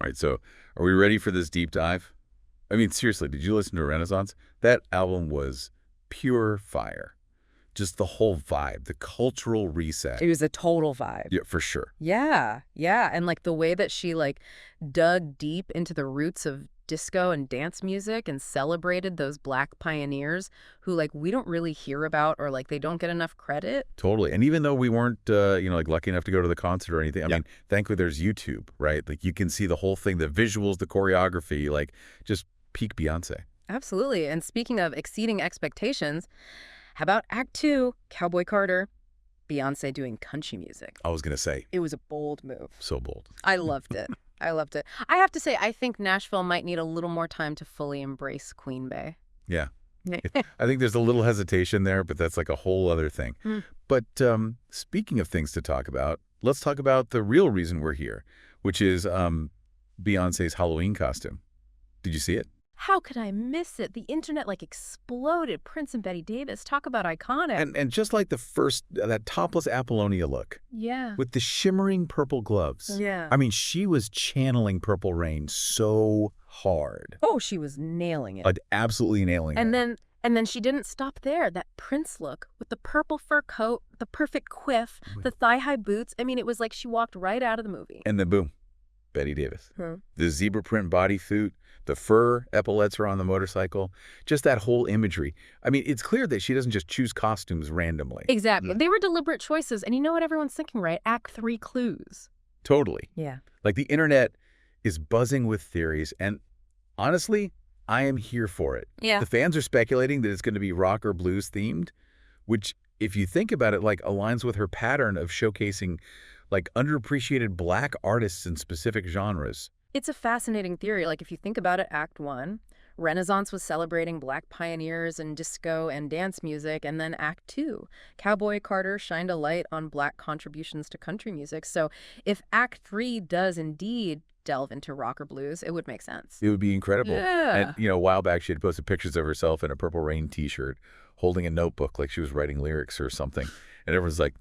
All right, so are we ready for this deep dive? I mean, seriously, did you listen to Renaissance? That album was pure fire. Just the whole vibe, the cultural reset. It was a total vibe. Yeah, for sure. Yeah, yeah. And like the way that she like dug deep into the roots of disco and dance music and celebrated those Black pioneers who like we don't really hear about or like they don't get enough credit. Totally. And even though we weren't, like lucky enough to go to the concert or anything, I mean, thankfully there's YouTube, right? Like you can see the whole thing, the visuals, the choreography, like just peak Beyonce. Absolutely. And speaking of exceeding expectations, how about Act Two, Cowboy Carter, Beyonce doing country music? I was going to say, It was a bold move. so bold. I loved it. I loved it. I have to say, I think Nashville might need a little more time to fully embrace Queen Bey. Yeah. I think there's a little hesitation there, but that's like a whole other thing. But speaking of things to talk about, let's talk about the real reason we're here, which is Beyonce's Halloween costume. Did you see it? How could I miss it? The internet like exploded. Prince and Betty Davis, talk about iconic. And just like the first, that topless Apollonia look Yeah. with the shimmering purple gloves. Yeah. I mean, she was channeling Purple Rain so hard. Oh, she was nailing it. Absolutely nailing And it. then she didn't stop there. That Prince look with the purple fur coat, the perfect quiff, the thigh-high boots. I mean, it was like she walked right out of the movie. And then boom, Betty Davis. The zebra print bodysuit, the fur epaulets are on the motorcycle, just that whole imagery. I mean, it's clear that she doesn't just choose costumes randomly. Exactly. They were deliberate choices. And you know what everyone's thinking, right? Act 3 clues. Totally. Yeah. Like the internet is buzzing with theories. And honestly, I am here for it. Yeah. The fans are speculating that it's going to be rock or blues themed, which, if you think about it, like aligns with her pattern of showcasing like underappreciated Black artists in specific genres. It's a fascinating theory. Like if you think about it, Act 1, Renaissance was celebrating Black pioneers in disco and dance music. And then Act 2, Cowboy Carter shined a light on Black contributions to country music. So if Act 3 does indeed delve into rock or blues, it would make sense. It would be incredible. Yeah. And, a while back, she had posted pictures of herself in a Purple Rain t-shirt, holding a notebook like she was writing lyrics or something. And everyone's like,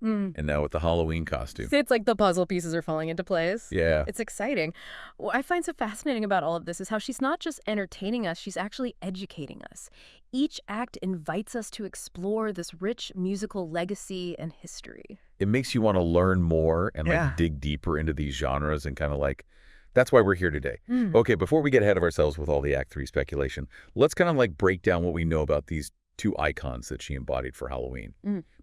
And now with the Halloween costume. It's like the puzzle pieces are falling into place. Yeah. It's exciting. What I find so fascinating about all of this is how she's not just entertaining us, she's actually educating us. Each act invites us to explore this rich musical legacy and history. It makes you want to learn more and like dig deeper into these genres and kind of like, that's why we're here today. Okay, before we get ahead of ourselves with all the Act 3 speculation, let's kind of like break down what we know about these two icons that she embodied for Halloween,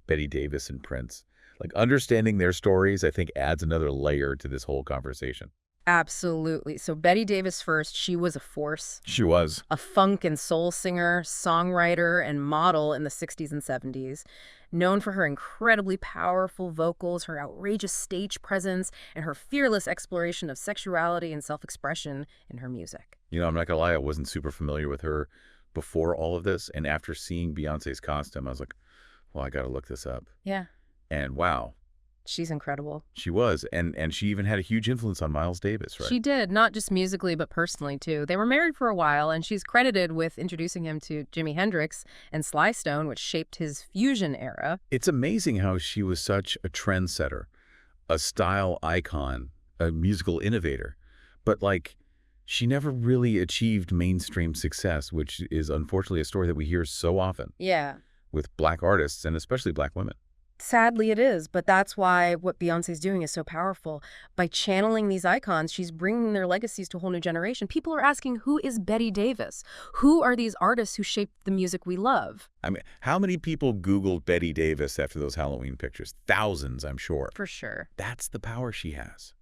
Betty Davis and Prince. Like understanding their stories, I think, adds another layer to this whole conversation. Absolutely. So Betty Davis first, she was a force. She was. A funk and soul singer, songwriter, and model in the 60s and 70s. Known for her incredibly powerful vocals, her outrageous stage presence, and her fearless exploration of sexuality and self-expression in her music. I'm not going to lie, I wasn't super familiar with her before all of this. And after seeing Beyonce's costume, I was like, well, I got to look this up. Yeah. And wow. She's incredible. She was. And she even had a huge influence on Miles Davis, right? She did, not just musically, but personally, too. They were married for a while, and she's credited with introducing him to Jimi Hendrix and Sly Stone, which shaped his fusion era. It's amazing how she was such a trendsetter, a style icon, a musical innovator. But, like, she never really achieved mainstream success, which is unfortunately a story that we hear so often. Yeah. With Black artists, and especially Black women. Sadly, it is, but that's why what Beyonce's doing is so powerful. By channeling these icons, she's bringing their legacies to a whole new generation. People are asking, who is Betty Davis? Who are these artists who shaped the music we love? I mean, how many people Googled Betty Davis after those Halloween pictures? Thousands, I'm sure. For sure. That's the power she has.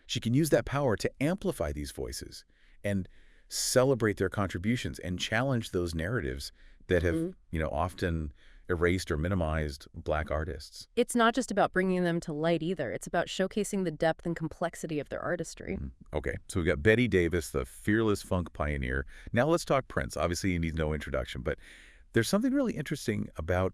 She can use that power to amplify these voices and celebrate their contributions and challenge those narratives that have, often erased or minimized Black artists. It's not just about bringing them to light either. It's about showcasing the depth and complexity of their artistry. Okay, so we've got Betty Davis, the fearless funk pioneer. Now let's talk Prince. Obviously, he needs no introduction, but there's something really interesting about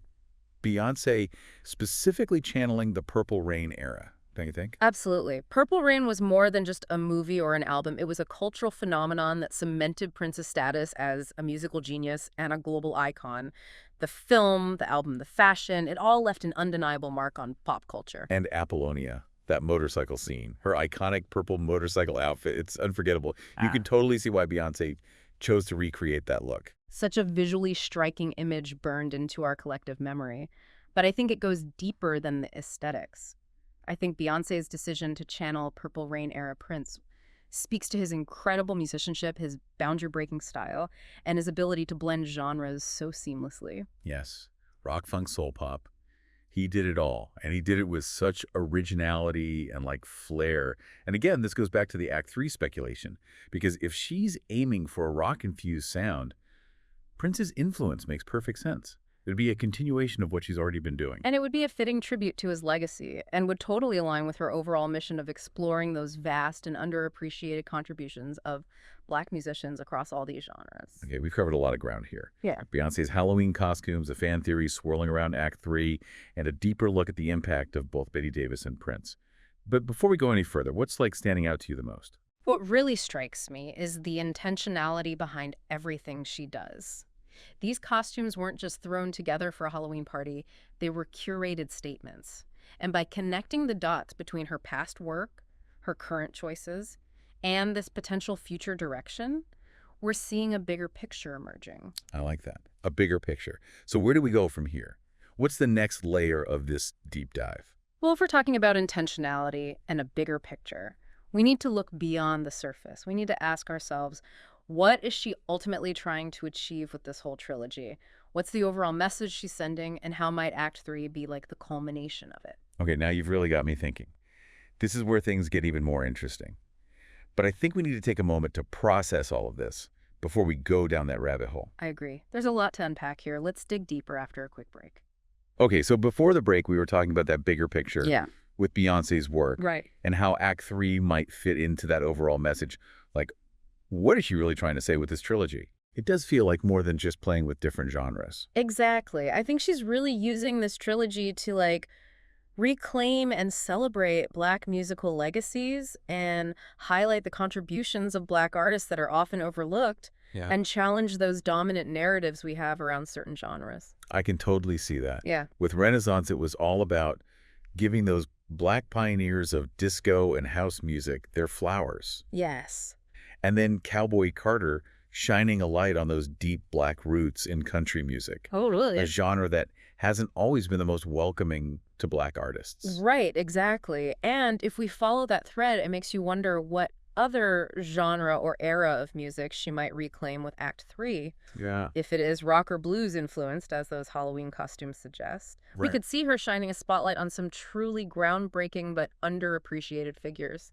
Beyonce specifically channeling the Purple Rain era. Don't you think? Absolutely. Purple Rain was more than just a movie or an album. It was a cultural phenomenon that cemented Prince's status as a musical genius and a global icon. The film, the album, the fashion, it all left an undeniable mark on pop culture. And Apollonia. that motorcycle scene. Her iconic purple motorcycle outfit. It's unforgettable. You can totally see why Beyonce chose to recreate that look. Such a visually striking image burned into our collective memory. But I think it goes deeper than the aesthetics. I think Beyonce's decision to channel Purple Rain-era Prince speaks to his incredible musicianship, his boundary-breaking style, and his ability to blend genres so seamlessly. Yes. Rock, funk, soul, pop. He did it all, and he did it with such originality and like flair. And again, this goes back to the Act 3 speculation, because if she's aiming for a rock-infused sound, Prince's influence makes perfect sense. It would be a continuation of what she's already been doing. And it would be a fitting tribute to his legacy and would totally align with her overall mission of exploring those vast and underappreciated contributions of Black musicians across all these genres. Okay, we've covered a lot of ground here. Yeah. Beyonce's Halloween costumes, a fan theory swirling around Act 3, and a deeper look at the impact of both Betty Davis and Prince. But before we go any further, what's like standing out to you the most? What really strikes me is the intentionality behind everything she does. These costumes weren't just thrown together for a Halloween party, they were curated statements. And by connecting the dots between her past work, her current choices, and this potential future direction, we're seeing a bigger picture emerging. I like that. A bigger picture. So where do we go from here? What's the next layer of this deep dive? Well, if we're talking about intentionality and a bigger picture, we need to look beyond the surface. We need to ask ourselves, what is she ultimately trying to achieve with this whole trilogy? What's the overall message she's sending, and how might Act 3 be like the culmination of it? Okay, now you've really got me thinking. This is where things get even more interesting. But I think we need to take a moment to process all of this before we go down that rabbit hole. I agree. There's a lot to unpack here. Let's dig deeper after a quick break. Okay, so before the break, we were talking about that bigger picture with Beyonce's work. Right. And how Act 3 might fit into that overall message. Like, what is she really trying to say with this trilogy? It does feel like more than just playing with different genres. Exactly. I think she's really using this trilogy to like reclaim and celebrate Black musical legacies and highlight the contributions of Black artists that are often overlooked and challenge those dominant narratives we have around certain genres. I can totally see that. Yeah. With Renaissance, it was all about giving those Black pioneers of disco and house music their flowers. Yes. And then Cowboy Carter shining a light on those deep Black roots in country music. Oh, really? A genre that hasn't always been the most welcoming to Black artists. Right, exactly. And if we follow that thread, it makes you wonder what other genre or era of music she might reclaim with Act 3. Yeah. If it is rock or blues influenced, as those Halloween costumes suggest. Right. We could see her shining a spotlight on some truly groundbreaking but underappreciated figures.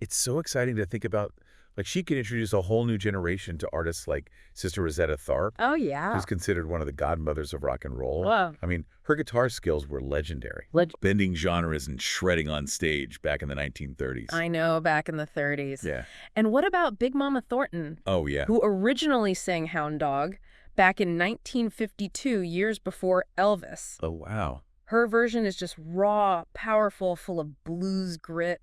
It's so exciting to think about. Like, she could introduce a whole new generation to artists like Sister Rosetta Tharpe. Oh, yeah. Who's considered one of the godmothers of rock and roll. Whoa. I mean, her guitar skills were legendary. Bending genres and shredding on stage back in the 1930s. I know, back in the 30s. Yeah. And what about Big Mama Thornton? Oh, yeah. Who originally sang Hound Dog back in 1952, years before Elvis. Oh, wow. Her version is just raw, powerful, full of blues grit.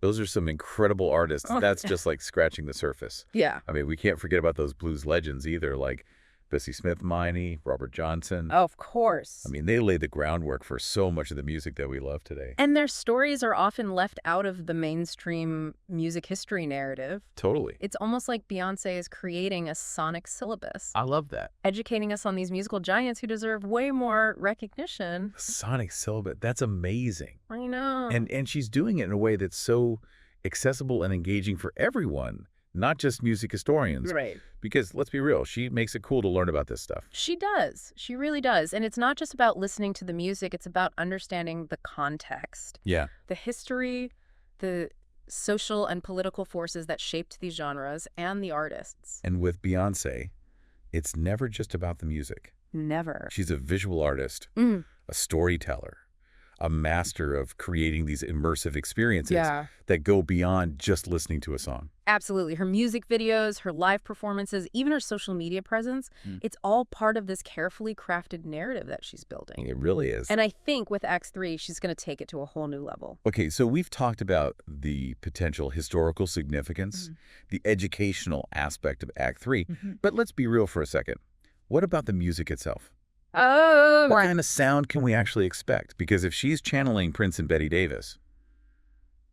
Those are some incredible artists. Oh. That's just like scratching the surface. Yeah. I mean, we can't forget about those blues legends either, like Bessie Smith Miney, Robert Johnson. Of course. I mean, they laid the groundwork for so much of the music that we love today. And their stories are often left out of the mainstream music history narrative. Totally. It's almost like Beyonce is creating a sonic syllabus. I love that. Educating us on these musical giants who deserve way more recognition. Sonic syllabus. That's amazing. I know. And she's doing it in a way that's so accessible and engaging for everyone, not just music historians. Right. Because let's be real, she makes it cool to learn about this stuff. She does. She really does. And it's not just about listening to the music. It's about understanding the context. Yeah. The history, the social and political forces that shaped these genres, and the artists. And with Beyonce, it's never just about the music. Never. She's a visual artist, a storyteller, a master of creating these immersive experiences that go beyond just listening to a song. Absolutely. Her music videos, her live performances, even her social media presence, it's all part of this carefully crafted narrative that she's building. It really is. And I think with Act 3, she's going to take it to a whole new level. Okay, so we've talked about the potential historical significance, the educational aspect of Act 3, but let's be real for a second. What about the music itself? Oh, What kind of sound can we actually expect? Because if she's channeling Prince and Betty Davis,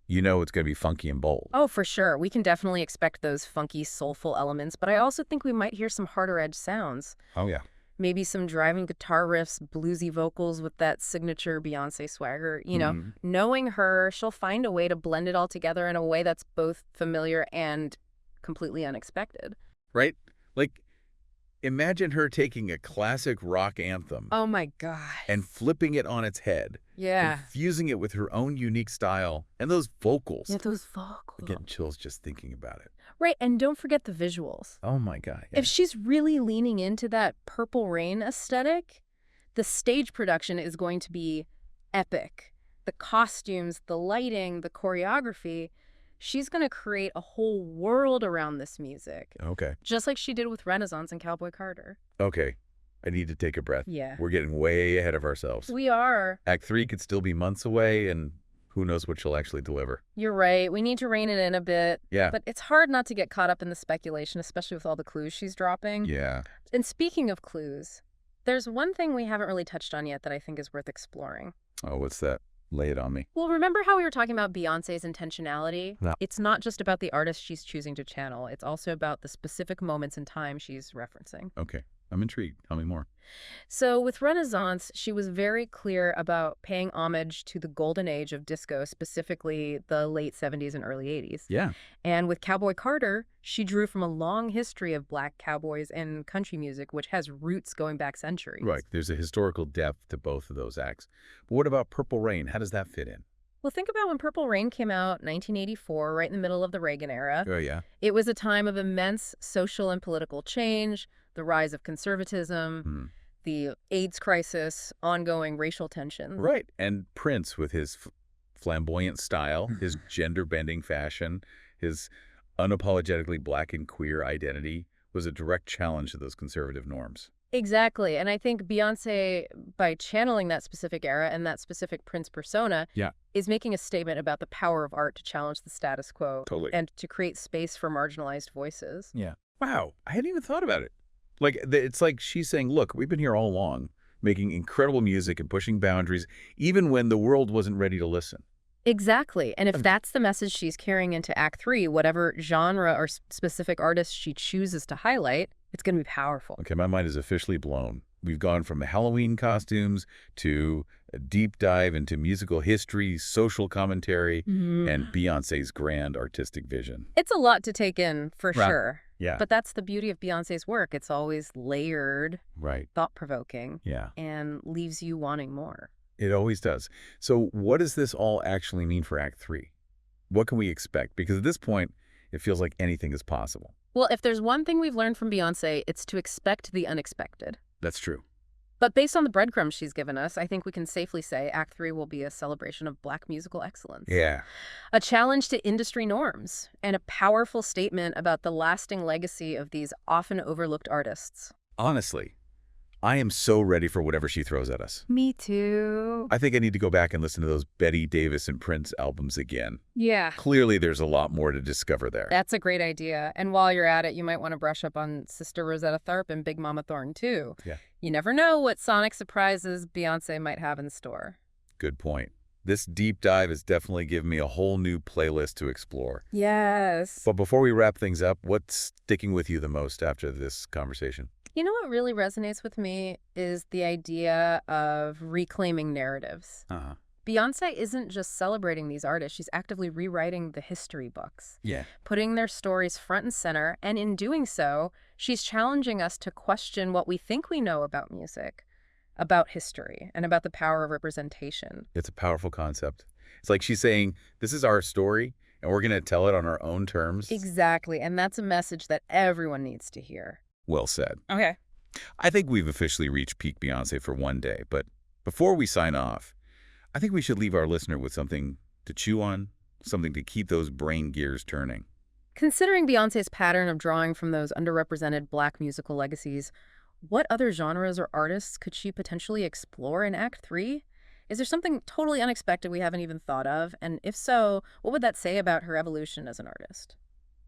you know it's going to be funky and bold. Oh, for sure. We can definitely expect those funky, soulful elements, but I also think we might hear some harder edge sounds. Oh, yeah. Maybe some driving guitar riffs, bluesy vocals with that signature Beyonce swagger. Knowing her, she'll find a way to blend it all together in a way that's both familiar and completely unexpected. Right? Like, imagine her taking a classic rock anthem Oh my God. and flipping it on its head. Yeah. Infusing it with her own unique style. And those vocals. Yeah, those vocals. I'm getting chills just thinking about it. Right, and don't forget the visuals. Oh my God. Yeah. If she's really leaning into that Purple Rain aesthetic, the stage production is going to be epic. The costumes, the lighting, the choreography, she's going to create a whole world around this music. Okay. Just like she did with Renaissance and Cowboy Carter. Okay. I need to take a breath. Yeah. We're getting way ahead of ourselves. We are. Act 3 could still be months away, and who knows what she'll actually deliver. You're right. We need to rein it in a bit. Yeah. But it's hard not to get caught up in the speculation, especially with all the clues she's dropping. Yeah. And speaking of clues, there's one thing we haven't really touched on yet that I think is worth exploring. Oh, what's that? Lay it on me. Well, remember how we were talking about Beyonce's intentionality? Yeah. It's not just about the artist she's choosing to channel. It's also about the specific moments in time she's referencing. Okay. I'm intrigued. Tell me more. So with Renaissance, she was very clear about paying homage to the golden age of disco, specifically the late 70s and early 80s. Yeah. And with Cowboy Carter, she drew from a long history of black cowboys and country music, which has roots going back centuries. Right. There's a historical depth to both of those acts. But what about Purple Rain? How does that fit in? Well, think about when Purple Rain came out, 1984, right in the middle of the Reagan era. Oh, yeah. It was a time of immense social and political change, the rise of conservatism, the AIDS crisis, ongoing racial tensions. Right. And Prince, with his flamboyant style, his gender-bending fashion, his unapologetically black and queer identity, was a direct challenge to those conservative norms. Exactly. And I think Beyonce, by channeling that specific era and that specific Prince persona, is making a statement about the power of art to challenge the status quo. Totally. And to create space for marginalized voices. Yeah. Wow. I hadn't even thought about it. Like, it's like she's saying, look, we've been here all along, making incredible music and pushing boundaries, even when the world wasn't ready to listen. Exactly. And if that's the message she's carrying into Act 3, whatever genre or specific artist she chooses to highlight, it's going to be powerful. Okay, my mind is officially blown. We've gone from Halloween costumes to a deep dive into musical history, social commentary, and Beyonce's grand artistic vision. It's a lot to take in, for sure. Yeah. But that's the beauty of Beyonce's work. It's always layered, thought-provoking, and leaves you wanting more. It always does. So what does this all actually mean for Act 3? What can we expect? Because at this point, it feels like anything is possible. Well, if there's one thing we've learned from Beyonce, it's to expect the unexpected. That's true. But based on the breadcrumbs she's given us, I think we can safely say Act 3 will be a celebration of Black musical excellence. Yeah. A challenge to industry norms, and a powerful statement about the lasting legacy of these often overlooked artists. Honestly, I am so ready for whatever she throws at us. Me too. I think I need to go back and listen to those Betty Davis and Prince albums again. Yeah. Clearly, there's a lot more to discover there. That's a great idea. And while you're at it, you might want to brush up on Sister Rosetta Tharpe and Big Mama Thornton, too. Yeah. You never know what sonic surprises Beyonce might have in store. Good point. This deep dive has definitely given me a whole new playlist to explore. Yes. But before we wrap things up, what's sticking with you the most after this conversation? You know what really resonates with me is the idea of reclaiming narratives. Beyonce isn't just celebrating these artists, she's actively rewriting the history books. Yeah. Putting their stories front and center, and in doing so, she's challenging us to question what we think we know about music, about history, and about the power of representation. It's a powerful concept. It's like she's saying, this is our story, and we're going to tell it on our own terms. Exactly, and that's a message that everyone needs to hear. Well said. Okay. I think we've officially reached peak Beyonce for one day, but before we sign off, I think we should leave our listener with something to chew on, something to keep those brain gears turning. Considering Beyonce's pattern of drawing from those underrepresented Black musical legacies, what other genres or artists could she potentially explore in Act 3? Is there something totally unexpected we haven't even thought of? And if so, what would that say about her evolution as an artist?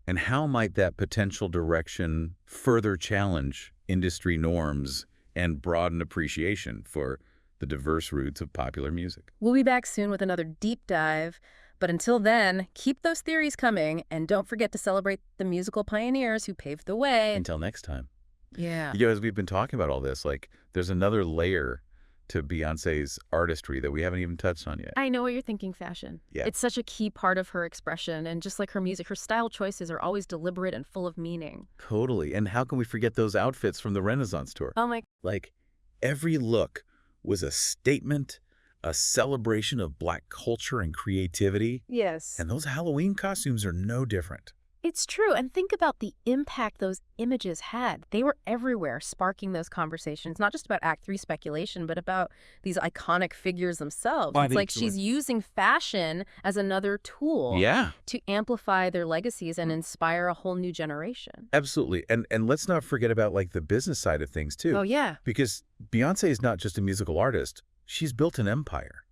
And how might that potential direction further challenge industry norms and broaden appreciation for the diverse roots of popular music? We'll be back soon with another deep dive, But until then, keep those theories coming, and don't forget to celebrate the musical pioneers who paved the way. Until next time. Yeah. As we've been talking about all this, like, there's another layer to Beyonce's artistry that we haven't even touched on yet. I know what you're thinking, fashion. Yeah. It's such a key part of her expression, and just like her music, her style choices are always deliberate and full of meaning. Totally. And how can we forget those outfits from the Renaissance tour? Oh my... Like, every look was a statement, a celebration of Black culture and creativity. Yes. And those Halloween costumes are no different. It's true. And think about the impact those images had. They were everywhere, sparking those conversations, not just about Act 3 speculation, but about these iconic figures themselves. It's like she's using fashion as another tool to amplify their legacies and inspire a whole new generation. Absolutely. And let's not forget about, like, the business side of things, too. Oh, yeah. Because Beyonce is not just a musical artist. She's built an empire.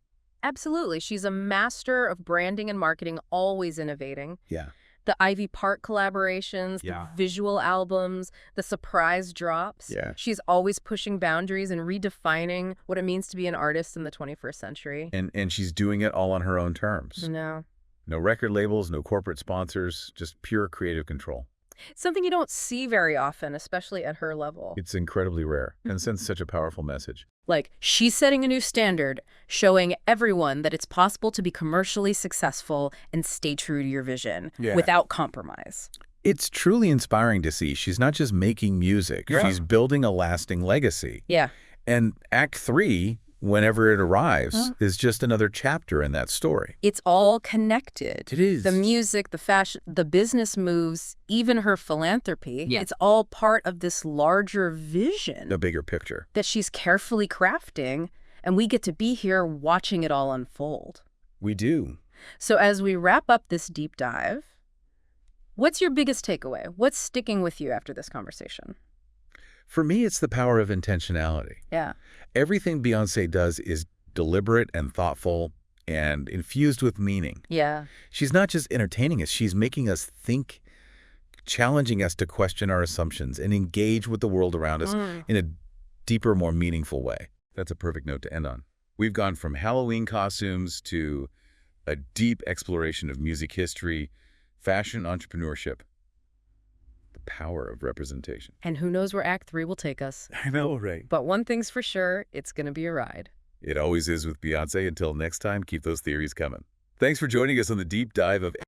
Absolutely. She's a master of branding and marketing, always innovating. Yeah. The Ivy Park collaborations, the visual albums, the surprise drops. Yeah. She's always pushing boundaries and redefining what it means to be an artist in the 21st century. And she's doing it all on her own terms. No record labels, no corporate sponsors, just pure creative control. Something you don't see very often, especially at her level. It's incredibly rare and sends such a powerful message. Like, she's setting a new standard, showing everyone that it's possible to be commercially successful and stay true to your vision without compromise. It's truly inspiring to see. She's not just making music. She's building a lasting legacy. Yeah. And Act 3, whenever it arrives, is just another chapter in that story. It's all connected. It is. The music, the fashion, the business moves, even her philanthropy. Yeah. It's all part of this larger vision. The bigger picture. That she's carefully crafting, and we get to be here watching it all unfold. We do. So as we wrap up this deep dive, what's your biggest takeaway? What's sticking with you after this conversation? For me, it's the power of intentionality. Yeah. Everything Beyoncé does is deliberate and thoughtful and infused with meaning. Yeah. She's not just entertaining us. She's making us think, challenging us to question our assumptions and engage with the world around us in a deeper, more meaningful way. That's a perfect note to end on. We've gone from Halloween costumes to a deep exploration of music history, fashion, entrepreneurship. Power of representation. And who knows where Act 3 will take us. I know, right? But one thing's for sure, it's going to be a ride. It always is with Beyonce. Until next time, keep those theories coming. Thanks for joining us on the deep dive of